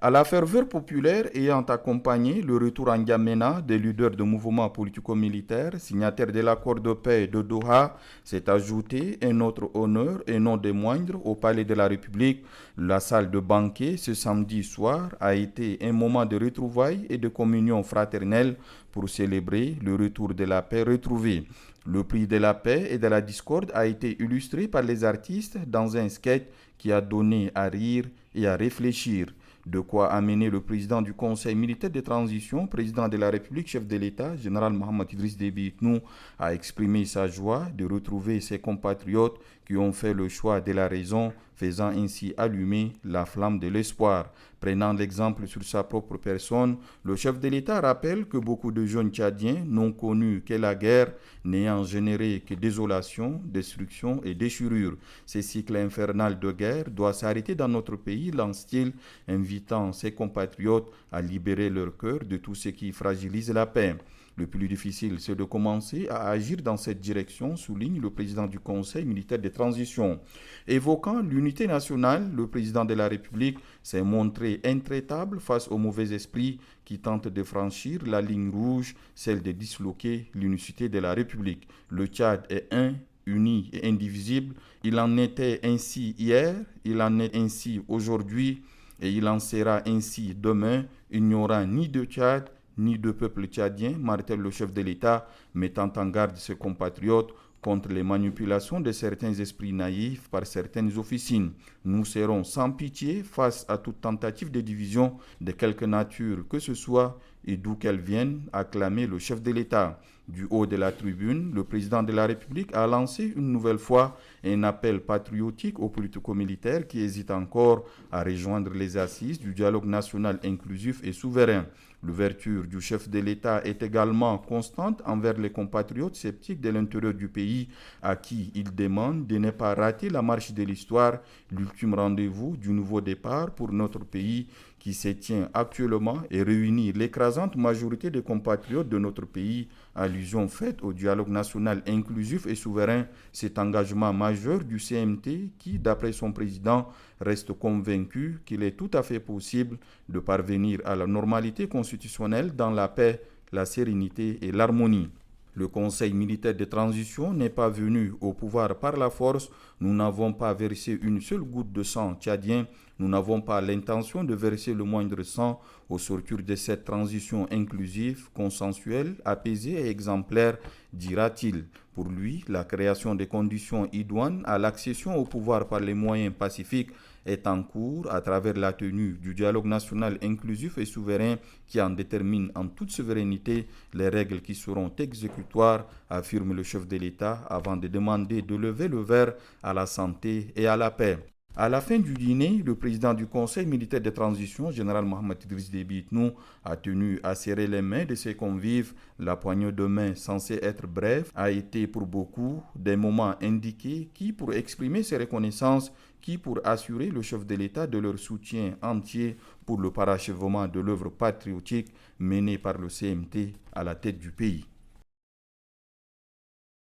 À la ferveur populaire ayant accompagné le retour en N'Djamena des leaders de mouvements politico-militaires signataires de l'accord de paix de Doha, s'est ajouté un autre honneur et non des moindres au Palais de la République. La salle de banquet ce samedi soir a été un moment de retrouvailles et de communion fraternelle pour célébrer le retour de la paix retrouvée. Le prix de la paix et de la discorde a été illustré par les artistes dans un sketch qui a donné à rire et à réfléchir. De quoi amener le président du Conseil militaire de transition, président de la République, chef de l'État, général Mohamed Idriss Déby Itnou, à exprimer sa joie de retrouver ses compatriotes qui ont fait le choix de la raison, faisant ainsi allumer la flamme de l'espoir. Prenant l'exemple sur sa propre personne, le chef de l'État rappelle que beaucoup de jeunes Tchadiens n'ont connu que la guerre, n'ayant généré que désolation, destruction et déchirure. Ce cycle infernal de guerre doit s'arrêter dans notre pays, lance-t-il, invitant ses compatriotes à libérer leur cœur de tout ce qui fragilise la paix. Le plus difficile, c'est de commencer à agir dans cette direction, souligne le président du Conseil militaire de transition. Évoquant l'unité nationale, le président de la République s'est montré intraitable face aux mauvais esprits qui tentent de franchir la ligne rouge, celle de disloquer l'unicité de la République. Le Tchad est un, uni et indivisible. Il en était ainsi hier, il en est ainsi aujourd'hui et il en sera ainsi demain. Il n'y aura ni de Tchad, ni de peuple tchadien, martèle le chef de l'État, mettant en garde ses compatriotes contre les manipulations de certains esprits naïfs par certaines officines. Nous serons sans pitié face à toute tentative de division de quelque nature que ce soit et d'où qu'elle vienne, a clamé le chef de l'État. Du haut de la tribune, le président de la République a lancé une nouvelle fois un appel patriotique aux politico-militaires qui hésitent encore à rejoindre les assises du dialogue national inclusif et souverain. L'ouverture du chef de l'État est également constante envers les compatriotes sceptiques de l'intérieur du pays à qui il demande de ne pas rater la marche de l'histoire, l'ultime rendez-vous du nouveau départ pour notre pays qui se tient actuellement et réunit l'écrasante majorité des compatriotes de notre pays. Allusion faite au dialogue national inclusif et souverain, cet engagement majeur du CMT qui, d'après son président, reste convaincu qu'il est tout à fait possible de parvenir à la normalité constitutionnelle dans la paix, la sérénité et l'harmonie. Le Conseil militaire de transition n'est pas venu au pouvoir par la force. Nous n'avons pas versé une seule goutte de sang tchadien. Nous n'avons pas l'intention de verser le moindre sang au sortir de cette transition inclusive, consensuelle, apaisée et exemplaire, dira-t-il. Pour lui, la création des conditions idoines à l'accession au pouvoir par les moyens pacifiques est en cours à travers la tenue du dialogue national inclusif et souverain qui en détermine en toute souveraineté les règles qui seront exécutoires, affirme le chef de l'État avant de demander de lever le verre à la santé et à la paix. À la fin du dîner, le président du Conseil militaire de transition, général Mohamed Idriss Déby Itnou, a tenu à serrer les mains de ses convives. La poignée de main, censée être brève, a été pour beaucoup des moments indiqués qui pour exprimer ses reconnaissances, qui pour assurer le chef de l'État de leur soutien entier pour le parachèvement de l'œuvre patriotique menée par le CMT à la tête du pays.